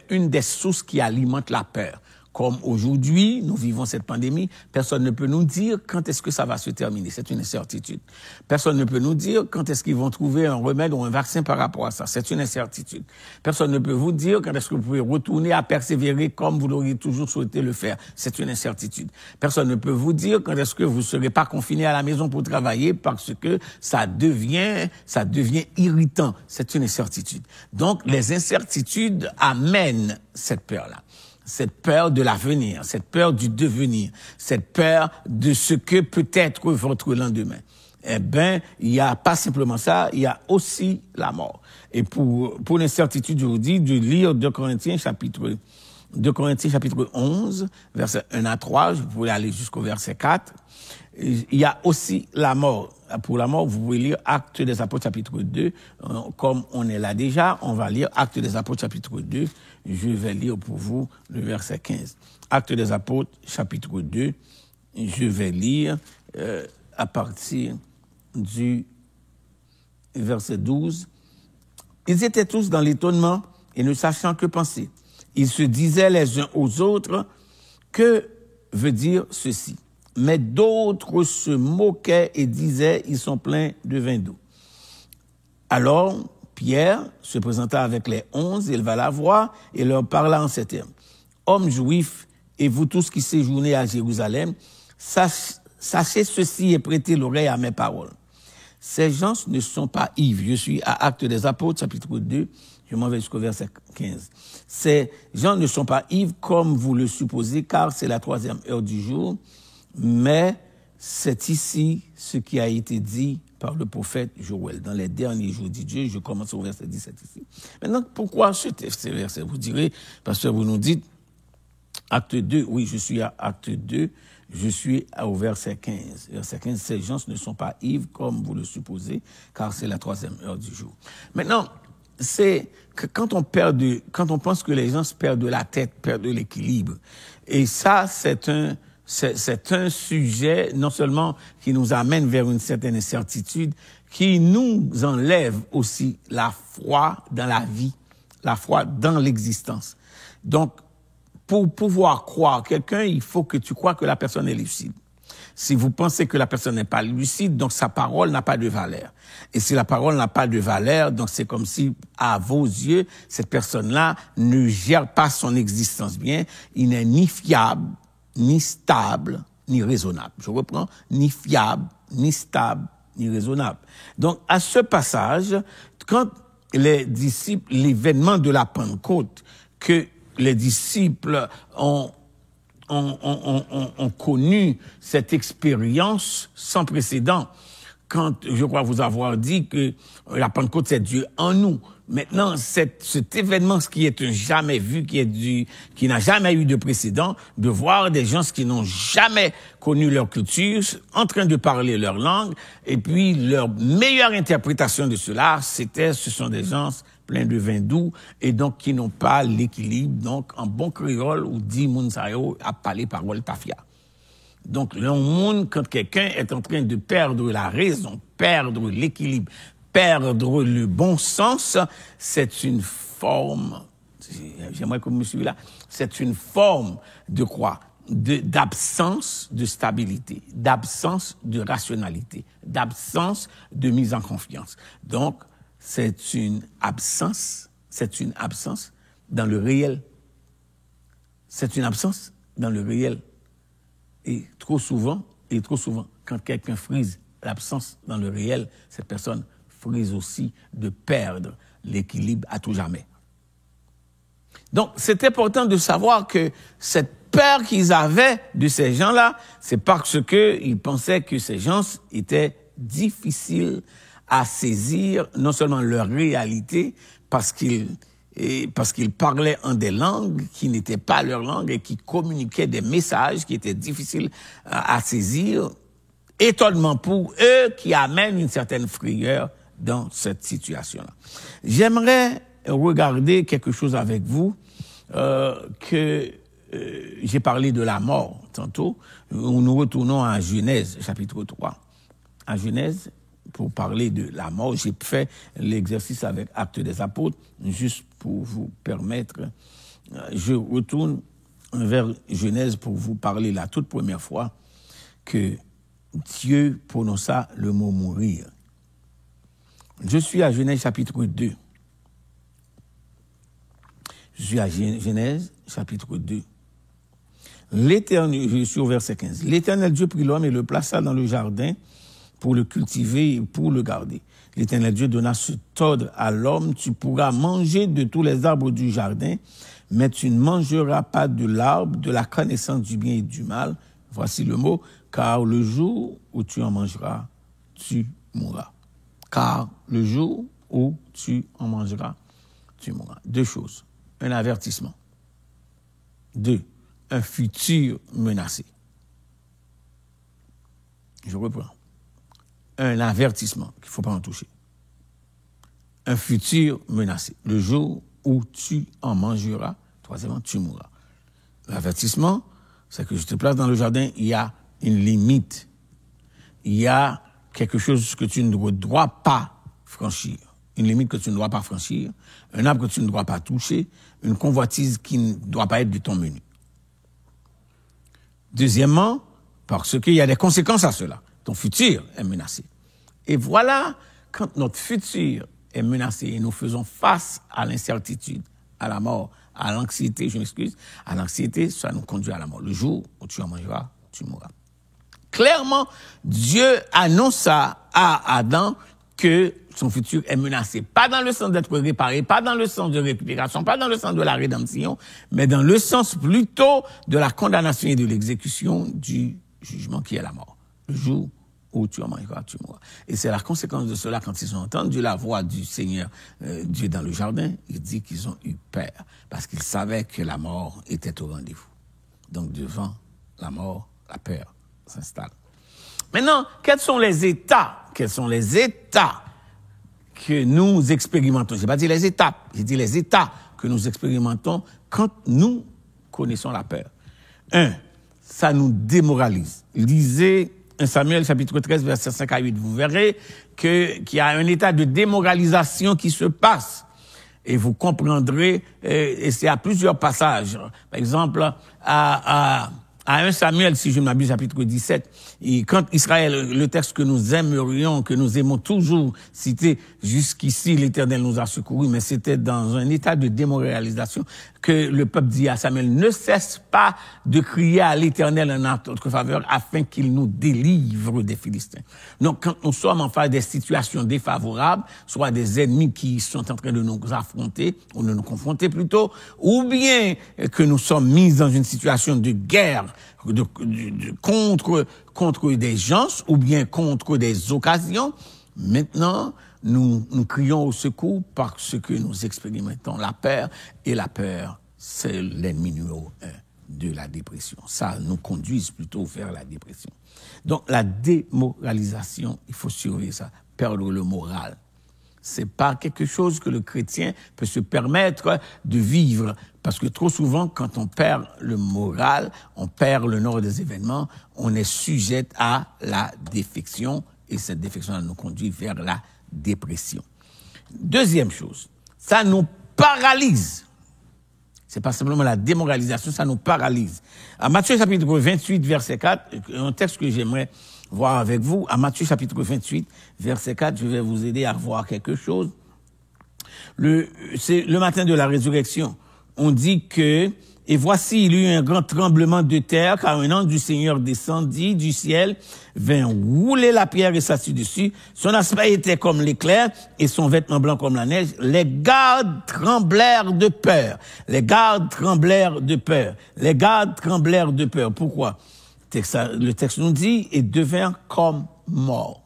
une des sources qui alimente la peur. Comme aujourd'hui, nous vivons cette pandémie, personne ne peut nous dire quand est-ce que ça va se terminer. C'est une incertitude. Personne ne peut nous dire quand est-ce qu'ils vont trouver un remède ou un vaccin par rapport à ça. C'est une incertitude. Personne ne peut vous dire quand est-ce que vous pouvez retourner à persévérer comme vous l'auriez toujours souhaité le faire. C'est une incertitude. Personne ne peut vous dire quand est-ce que vous ne serez pas confiné à la maison pour travailler parce que ça devient irritant. C'est une incertitude. Donc, les incertitudes amènent cette peur-là. Cette peur de l'avenir, cette peur du devenir, cette peur de ce que peut être votre lendemain. Eh bien, il n'y a pas simplement ça, il y a aussi la mort. Et pour l'incertitude, je vous dis de lire 2 Corinthiens chapitre 11, versets 1 à 3, vous pouvez aller jusqu'au verset 4. Il y a aussi la mort. Pour la mort, vous pouvez lire Actes des Apôtres chapitre 2. Comme on est là déjà, on va lire Actes des Apôtres chapitre 2. Je vais lire pour vous le verset 15. Actes des Apôtres chapitre 2. Je vais lire à partir du verset 12. Ils étaient tous dans l'étonnement et ne sachant que penser. Ils se disaient les uns aux autres, que veut dire ceci? Mais d'autres se moquaient et disaient, ils sont pleins de vin doux. Alors, Pierre se présenta avec les 11, éleva la voix et leur parla en ces termes. Hommes juifs, et vous tous qui séjournez à Jérusalem, sachez ceci et prêtez l'oreille à mes paroles. Ces gens ne sont pas ivres. Je suis à Actes des Apôtres, chapitre 2, je m'en vais jusqu'au verset 15. Ces gens ne sont pas ivres comme vous le supposez, car c'est la 3e heure du jour. Mais c'est ici ce qui a été dit par le prophète Joël. Dans les derniers jours, dit Dieu, je commence au verset 17 ici. Maintenant, pourquoi ce verset? Vous direz, parce que vous nous dites, acte 2, oui, je suis à acte 2, je suis au verset 15. Verset 15, ces gens ne sont pas ivres comme vous le supposez, car c'est la 3e heure du jour. Maintenant, c'est que quand on pense que les gens perdent de la tête, perdent de l'équilibre, et ça, c'est un sujet non seulement qui nous amène vers une certaine incertitude, qui nous enlève aussi la foi dans la vie, la foi dans l'existence. Donc, pour pouvoir croire quelqu'un, il faut que tu crois que la personne est lucide. Si vous pensez que la personne n'est pas lucide, donc sa parole n'a pas de valeur. Et si la parole n'a pas de valeur, donc c'est comme si, à vos yeux, cette personne-là ne gère pas son existence bien. Il n'est ni fiable, ni stable, ni raisonnable. Je reprends, ni fiable, ni stable, ni raisonnable. Donc, à ce passage, quand les disciples, l'événement de la Pentecôte, que les disciples ont connu cette expérience sans précédent, quand je crois vous avoir dit que la Pentecôte, c'est Dieu en nous. Maintenant, cet événement, ce qui est un jamais vu, qui n'a jamais eu de précédent, de voir des gens qui n'ont jamais connu leur culture, en train de parler leur langue, et puis leur meilleure interprétation de cela, ce sont des gens pleins de vin doux, et donc qui n'ont pas l'équilibre, donc en bon créole, ou dit moun sa yo a parlé parole tafia. Donc, le monde, quand quelqu'un est en train de perdre la raison, perdre l'équilibre, perdre le bon sens, c'est une forme, j'aimerais que monsieur là, c'est une forme de quoi? D'absence de stabilité, d'absence de rationalité, d'absence de mise en confiance. Donc, c'est une absence dans le réel. C'est une absence dans le réel. Et trop souvent, quand quelqu'un frise l'absence dans le réel, cette personne frise aussi de perdre l'équilibre à tout jamais. Donc, c'est important de savoir que cette peur qu'ils avaient de ces gens-là, c'est parce qu'ils pensaient que ces gens étaient difficiles à saisir, non seulement leur réalité, parce qu'ils parlaient en des langues qui n'étaient pas leur langue et qui communiquaient des messages qui étaient difficiles à saisir. Étonnement pour eux qui amène une certaine frayeur dans cette situation-là. J'aimerais regarder quelque chose avec vous j'ai parlé de la mort tantôt. Nous retournons à Genèse, chapitre 3. À Genèse, pour parler de la mort, j'ai fait l'exercice avec Actes des Apôtres, juste pour vous permettre. Je retourne vers Genèse pour vous parler la toute première fois que Dieu prononça le mot mourir. Je suis à Genèse chapitre 2. Je suis à Genèse chapitre 2. Je suis au verset 15. L'Éternel Dieu prit l'homme et le plaça dans le jardin pour le cultiver et pour le garder. L'Éternel Dieu donna cet ordre à l'homme: tu pourras manger de tous les arbres du jardin, mais tu ne mangeras pas de l'arbre de la connaissance du bien et du mal. Voici le mot: car le jour où tu en mangeras, tu mourras. Car le jour où tu en mangeras, tu mourras. Deux choses. Un avertissement. Deux, un futur menacé. Je reprends. Un avertissement qu'il ne faut pas en toucher. Un futur menacé. Le jour où tu en mangeras, troisièmement, tu mourras. L'avertissement, c'est que je te place dans le jardin, il y a une limite. Il y a quelque chose que tu ne dois pas franchir. Une limite que tu ne dois pas franchir. Un arbre que tu ne dois pas toucher. Une convoitise qui ne doit pas être de ton menu. Deuxièmement, parce qu'il y a des conséquences à cela. Ton futur est menacé. Et voilà, quand notre futur est menacé et nous faisons face à l'incertitude, à la mort, à l'anxiété, à l'anxiété, ça nous conduit à la mort. Le jour où tu en mangeras, tu mourras. Clairement, Dieu annonça à Adam que son futur est menacé. Pas dans le sens d'être réparé, pas dans le sens de récupération, pas dans le sens de la rédemption, mais dans le sens plutôt de la condamnation et de l'exécution du jugement qui est la mort. Le jour où tu en mangeras, tu mourras. Et c'est la conséquence de cela, quand ils ont entendu la voix du Seigneur Dieu dans le jardin, il dit qu'ils ont eu peur, parce qu'ils savaient que la mort était au rendez-vous. Donc devant la mort, la peur s'installe. Maintenant, quels sont les états que nous expérimentons? Je n'ai pas dit les étapes, j'ai dit les états que nous expérimentons quand nous connaissons la peur. Un, ça nous démoralise. Lisez 1 Samuel chapitre 13, versets 5 à 8. Vous verrez qu'il y a un état de démoralisation qui se passe. Et vous comprendrez, et c'est à plusieurs passages. Par exemple, à 1 Samuel, si je ne m'abuse, chapitre 17, et quand Israël, le texte que nous aimerions, que nous aimons toujours citer, jusqu'ici l'Éternel nous a secourus, mais c'était dans un état de démoralisation que le peuple dit à Samuel: ne cesse pas de crier à l'Éternel en notre faveur afin qu'il nous délivre des Philistins. Donc, quand nous sommes en face des situations défavorables, soit des ennemis qui sont en train de nous affronter, ou de nous confronter plutôt, ou bien que nous sommes mis dans une situation de guerre, contre des gens ou bien contre des occasions, maintenant, nous crions au secours parce que nous expérimentons la peur, et la peur, c'est l'ennemi numéro 1 de la dépression. Ça nous conduit plutôt vers la dépression. Donc, la démoralisation, il faut surveiller ça, perdre le moral. C'est pas quelque chose que le chrétien peut se permettre de vivre. Parce que trop souvent, quand on perd le moral, on perd le nord des événements, on est sujet à la défection, et cette défection nous conduit vers la dépression. Deuxième chose, ça nous paralyse. C'est pas simplement la démoralisation, ça nous paralyse. À Matthieu chapitre 28, verset 4, un texte que j'aimerais voir avec vous, à Matthieu chapitre 28, verset 4, je vais vous aider à voir quelque chose. C'est le matin de la résurrection. On dit que Et voici, il y eut un grand tremblement de terre, car un ange du Seigneur descendit du ciel, vint rouler la pierre et s'assit dessus. Son aspect était comme l'éclair et son vêtement blanc comme la neige. Les gardes tremblèrent de peur. Les gardes tremblèrent de peur. Les gardes tremblèrent de peur. Pourquoi? Le texte nous dit, et devinrent comme morts.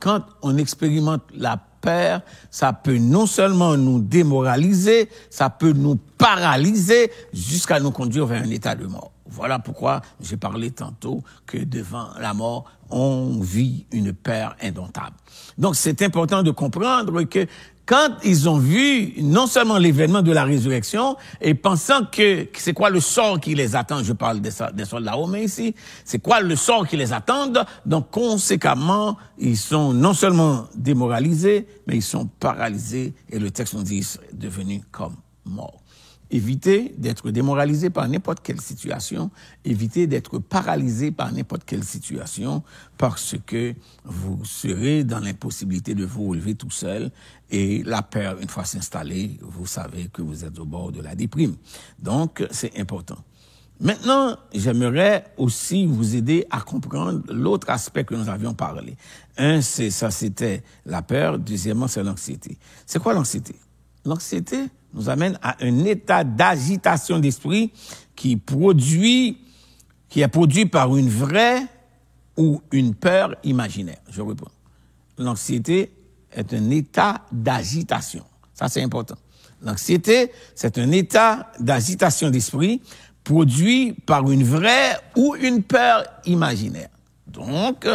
Quand on expérimente la peur, ça peut non seulement nous démoraliser, ça peut nous paralyser jusqu'à nous conduire vers un état de mort. Voilà pourquoi j'ai parlé tantôt que devant la mort, on vit une peur indomptable. Donc c'est important de comprendre que quand ils ont vu non seulement l'événement de la résurrection et pensant que c'est quoi le sort qui les attend, je parle des soldats romains ici, c'est quoi le sort qui les attend, donc conséquemment, ils sont non seulement démoralisés, mais ils sont paralysés et le texte nous dit devenus comme morts. Évitez d'être démoralisé par n'importe quelle situation, évitez d'être paralysé par n'importe quelle situation parce que vous serez dans l'impossibilité de vous relever tout seul et la peur, une fois s'installée, vous savez que vous êtes au bord de la déprime. Donc, c'est important. Maintenant, j'aimerais aussi vous aider à comprendre l'autre aspect que nous avions parlé. C'était la peur. Deuxièmement, c'est l'anxiété. C'est quoi l'anxiété? L'anxiété nous amène à un état d'agitation d'esprit qui est produit par une vraie ou une peur imaginaire. Je reprends. L'anxiété est un état d'agitation. Ça, c'est important. L'anxiété, c'est un état d'agitation d'esprit produit par une vraie ou une peur imaginaire. Donc,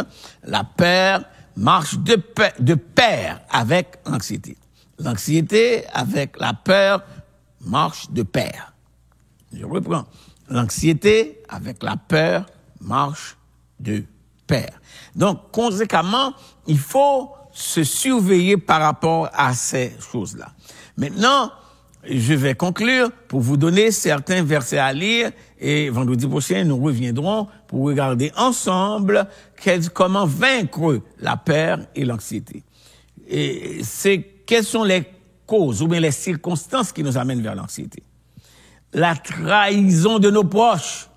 la peur marche de pair avec l'anxiété. L'anxiété avec la peur marche de pair. Je reprends. L'anxiété avec la peur marche de pair. Donc, conséquemment, il faut se surveiller par rapport à ces choses-là. Maintenant, je vais conclure pour vous donner certains versets à lire et vendredi prochain, nous reviendrons pour regarder ensemble comment vaincre la peur et l'anxiété. Et quelles sont les causes ou bien les circonstances qui nous amènent vers l'anxiété? La trahison de nos proches.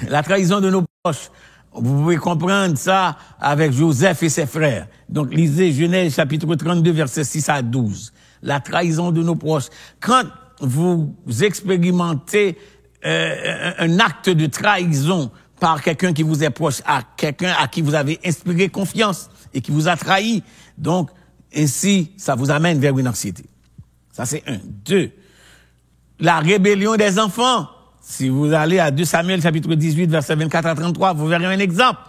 La trahison de nos proches. Vous pouvez comprendre ça avec Joseph et ses frères. Donc, lisez Genèse chapitre 32, versets 6 à 12. La trahison de nos proches. Quand vous expérimentez un acte de trahison par quelqu'un qui vous est proche, à quelqu'un à qui vous avez inspiré confiance et qui vous a trahi, donc, ainsi, ça vous amène vers une anxiété. Ça, c'est 1. 2. La rébellion des enfants. Si vous allez à 2 Samuel, chapitre 18, versets 24 à 33, vous verrez un exemple.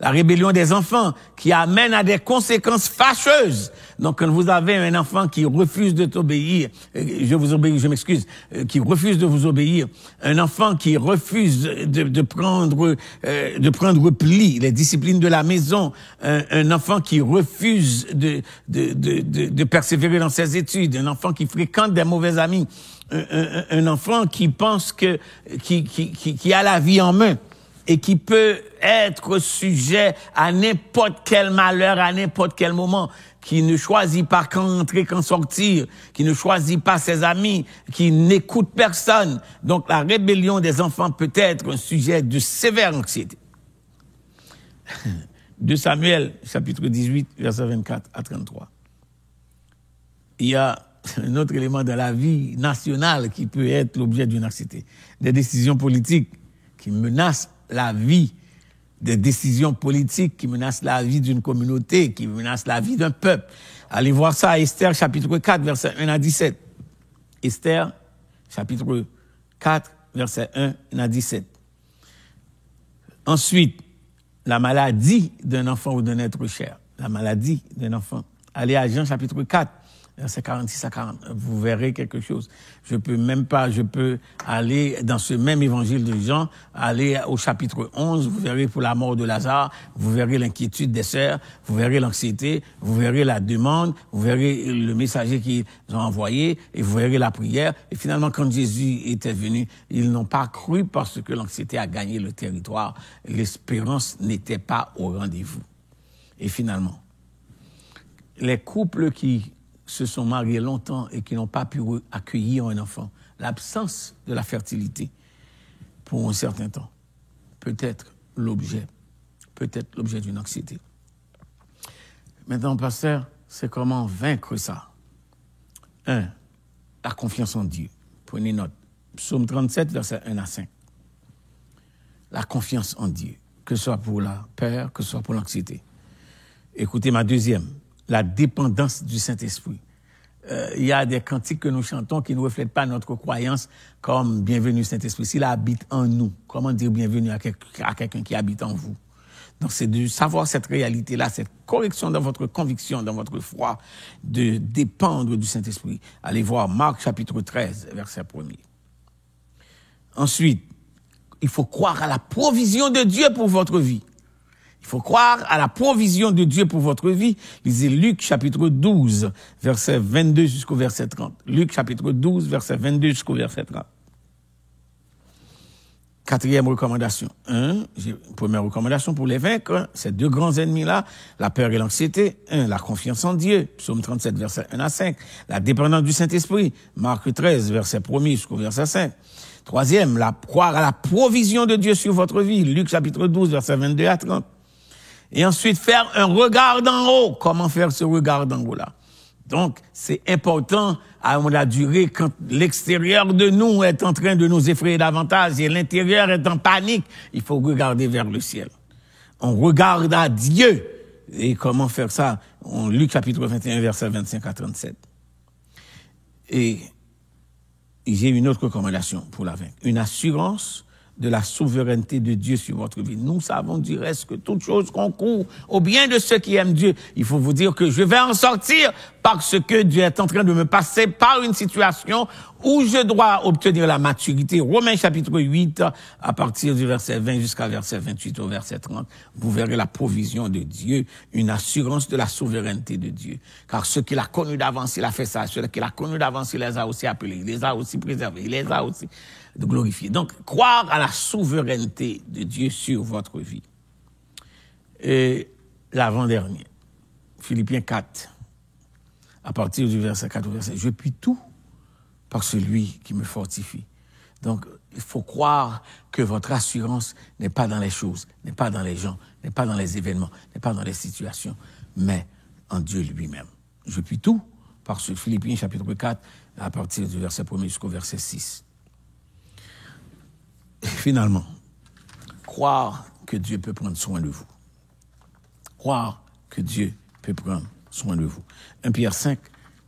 La rébellion des enfants qui amène à des conséquences fâcheuses. Donc, quand vous avez un enfant qui refuse de t'obéir, je m'excuse, qui refuse de vous obéir, un enfant qui refuse de prendre pli, les disciplines de la maison, un enfant qui refuse de persévérer dans ses études, un enfant qui fréquente des mauvais amis, un enfant qui pense qui a la vie en main et qui peut être sujet à n'importe quel malheur, à n'importe quel moment, qui ne choisit pas quand entrer, quand sortir, qui ne choisit pas ses amis, qui n'écoute personne. Donc la rébellion des enfants peut être un sujet de sévère anxiété. 2 Samuel, chapitre 18, versets 24 à 33. Il y a un autre élément de la vie nationale qui peut être l'objet d'une anxiété. Des décisions politiques qui menacent la vie, des décisions politiques qui menacent la vie d'une communauté, qui menacent la vie d'un peuple. Allez voir ça à Esther, chapitre 4, versets 1 à 17. Esther, chapitre 4, versets 1 à 17. Ensuite, la maladie d'un enfant ou d'un être cher. La maladie d'un enfant. Allez à Jean, chapitre 4. Verset 46 à 40, vous verrez quelque chose. Je peux aller dans ce même évangile de Jean, aller au chapitre 11, vous verrez pour la mort de Lazare, vous verrez l'inquiétude des sœurs, vous verrez l'anxiété, vous verrez la demande, vous verrez le messager qu'ils ont envoyé, et vous verrez la prière. Et finalement, quand Jésus était venu, ils n'ont pas cru parce que l'anxiété a gagné le territoire. L'espérance n'était pas au rendez-vous. Et finalement, les couples qui se sont mariés longtemps et qui n'ont pas pu accueillir un enfant, l'absence de la fertilité pour un certain temps peut être l'objet d'une anxiété. Maintenant, pasteur, c'est comment vaincre ça. 1. La confiance en Dieu. Prenez note. Psaume 37, versets 1 à 5. La confiance en Dieu, que ce soit pour la peur, que ce soit pour l'anxiété. Écoutez ma deuxième, la dépendance du Saint-Esprit. Il y a des cantiques que nous chantons qui ne reflètent pas notre croyance comme « Bienvenue Saint-Esprit ». S'il habite en nous, comment dire bienvenue à quelqu'un qui habite en vous? Donc c'est de savoir cette réalité-là, cette correction dans votre conviction, dans votre foi, de dépendre du Saint-Esprit. Allez voir Marc chapitre 13, verset 1er. Ensuite, il faut croire à la provision de Dieu pour votre vie. Il faut croire à la provision de Dieu pour votre vie. Lisez Luc chapitre 12, verset 22 jusqu'au verset 30. Luc chapitre 12, verset 22 jusqu'au verset 30. Quatrième recommandation. Première recommandation pour les vaincre, ces deux grands ennemis-là, la peur et l'anxiété. 1, la confiance en Dieu, Psaume 37, verset 1 à 5. La dépendance du Saint-Esprit, Marc 13, verset 1er jusqu'au verset 5. Troisième, croire à la provision de Dieu sur votre vie, Luc chapitre 12, verset 22 à 30. Et ensuite, faire un regard d'en haut. Comment faire ce regard d'en haut-là? Donc, c'est important à la durée quand l'extérieur de nous est en train de nous effrayer davantage et l'intérieur est en panique. Il faut regarder vers le ciel. On regarde à Dieu. Et comment faire ça? Luc chapitre 21, verset 25 à 37. Et j'ai une autre recommandation pour la vaincre. Une assurance de la souveraineté de Dieu sur votre vie. Nous savons du reste que toute chose concourt au bien de ceux qui aiment Dieu. Il faut vous dire que je vais en sortir parce que Dieu est en train de me passer par une situation où je dois obtenir la maturité. Romains chapitre 8, à partir du verset 20 jusqu'à verset 28 au verset 30, vous verrez la provision de Dieu, une assurance de la souveraineté de Dieu. Car ceux qu'il a connus d'avance, il a fait ça. Ceux qu'il a connus d'avance, il les a aussi appelés, il les a aussi préservés, il les a aussi glorifiés. Donc, croire à la souveraineté de Dieu sur votre vie. Et l'avant-dernier, Philippiens 4, à partir du verset 4 au verset, je puis tout par celui qui me fortifie. Donc, il faut croire que votre assurance n'est pas dans les choses, n'est pas dans les gens, n'est pas dans les événements, n'est pas dans les situations, mais en Dieu lui-même. Je puis tout par ce Philippiens chapitre 4, à partir du verset 1 jusqu'au verset 6. Et finalement, croire que Dieu peut prendre soin de vous. Croire que Dieu peut prendre soin de vous. 1 Pierre 5,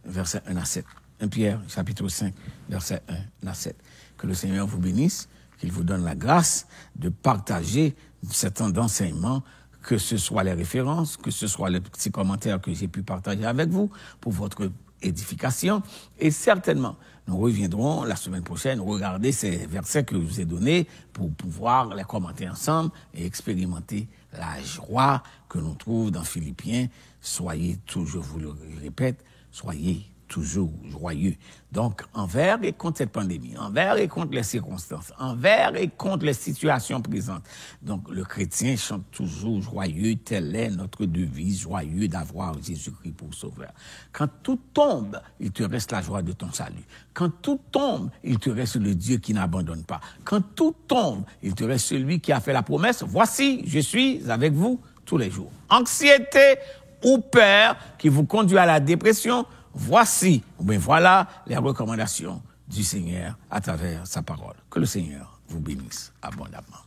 verset 1 à 7. 1 Pierre, chapitre 5, verset 1 à 7. Que le Seigneur vous bénisse, qu'il vous donne la grâce de partager ce temps d'enseignement, que ce soit les références, que ce soit les petits commentaires que j'ai pu partager avec vous pour votre édification. Et certainement, nous reviendrons la semaine prochaine regarder ces versets que je vous ai donnés pour pouvoir les commenter ensemble et expérimenter la joie que l'on trouve dans Philippiens. Soyez toujours, je vous le répète, soyez toujours joyeux. Donc, envers et contre cette pandémie, envers et contre les circonstances, envers et contre les situations présentes. Donc, le chrétien chante toujours joyeux, telle est notre devise, joyeux d'avoir Jésus-Christ pour sauveur. Quand tout tombe, il te reste la joie de ton salut. Quand tout tombe, il te reste le Dieu qui n'abandonne pas. Quand tout tombe, il te reste celui qui a fait la promesse, voici, je suis avec vous tous les jours. Anxiété ou peur qui vous conduit à la dépression, voici, ou bien voilà les recommandations du Seigneur à travers sa parole. Que le Seigneur vous bénisse abondamment.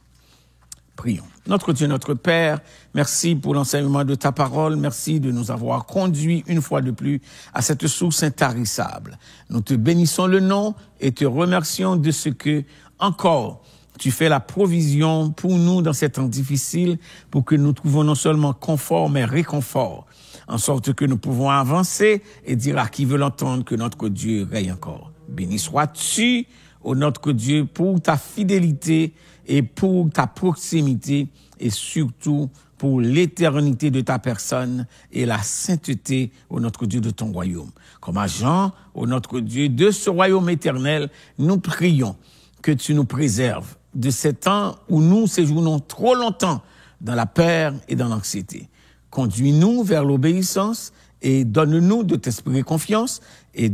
Prions. Notre Dieu, notre Père, merci pour l'enseignement de ta parole. Merci de nous avoir conduits une fois de plus à cette source intarissable. Nous te bénissons le nom et te remercions de ce que, encore, tu fais la provision pour nous dans ces temps difficiles pour que nous trouvions non seulement confort, mais réconfort, en sorte que nous pouvons avancer et dire à qui veut l'entendre que notre Dieu règne encore. Béni sois-tu, ô notre Dieu, pour ta fidélité et pour ta proximité et surtout pour l'éternité de ta personne et la sainteté, ô notre Dieu, de ton royaume. Comme agent, ô notre Dieu, de ce royaume éternel, nous prions que tu nous préserves de ces temps où nous séjournons trop longtemps dans la peur et dans l'anxiété. Conduis-nous vers l'obéissance et donne-nous de t'inspirer confiance et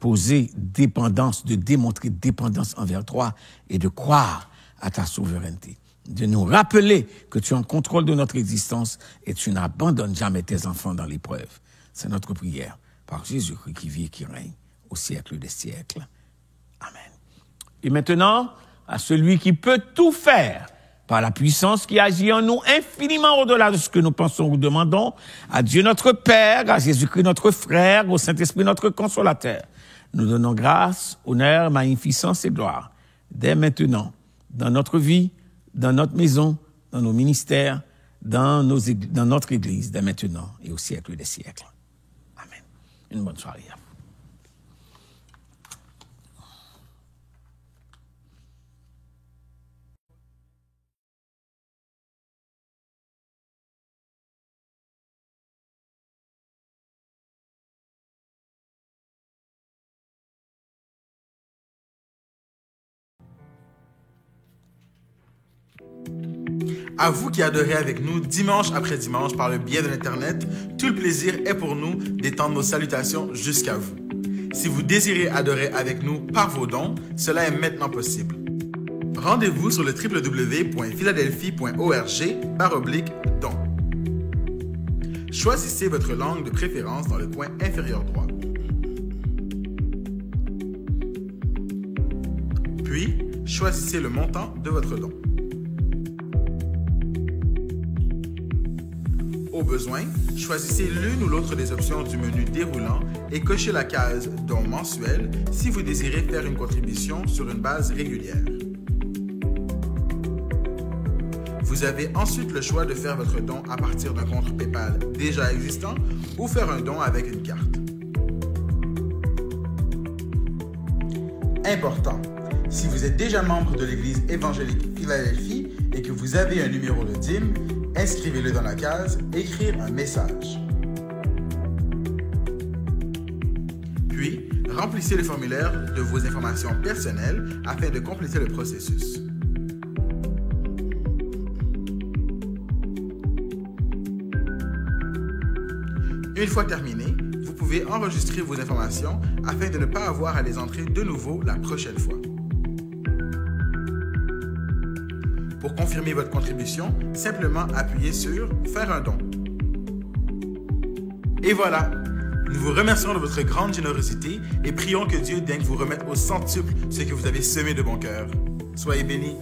poser dépendance, de démontrer dépendance envers toi et de croire à ta souveraineté. De nous rappeler que tu es en contrôle de notre existence et tu n'abandonnes jamais tes enfants dans l'épreuve. C'est notre prière par Jésus-Christ qui vit et qui règne au siècle des siècles. Amen. Et maintenant, à celui qui peut tout faire par la puissance qui agit en nous infiniment au-delà de ce que nous pensons ou demandons, à Dieu notre Père, à Jésus-Christ notre frère, au Saint-Esprit notre consolateur. Nous donnons grâce, honneur, magnificence et gloire, dès maintenant, dans notre vie, dans notre maison, dans nos ministères, dans notre Église, dès maintenant et au siècle des siècles. Amen. Une bonne soirée à vous. À vous qui adorez avec nous dimanche après dimanche par le biais de l'Internet, tout le plaisir est pour nous d'étendre nos salutations jusqu'à vous. Si vous désirez adorer avec nous par vos dons, cela est maintenant possible. Rendez-vous sur le www.philadelphie.org/dons. Choisissez votre langue de préférence dans le coin inférieur droit. Puis, choisissez le montant de votre don. Au besoin, choisissez l'une ou l'autre des options du menu déroulant et cochez la case « Don mensuel » si vous désirez faire une contribution sur une base régulière. Vous avez ensuite le choix de faire votre don à partir d'un compte PayPal déjà existant ou faire un don avec une carte. Important, si vous êtes déjà membre de l'Église évangélique Philadelphie et que vous avez un numéro de dîme, inscrivez-le dans la case « Écrire un message ». Puis, remplissez le formulaire de vos informations personnelles afin de compléter le processus. Une fois terminé, vous pouvez enregistrer vos informations afin de ne pas avoir à les entrer de nouveau la prochaine fois. Pour confirmer votre contribution, simplement appuyez sur « Faire un don ». Et voilà! Nous vous remercions de votre grande générosité et prions que Dieu daigne vous remettre au centuple ce que vous avez semé de bon cœur. Soyez bénis!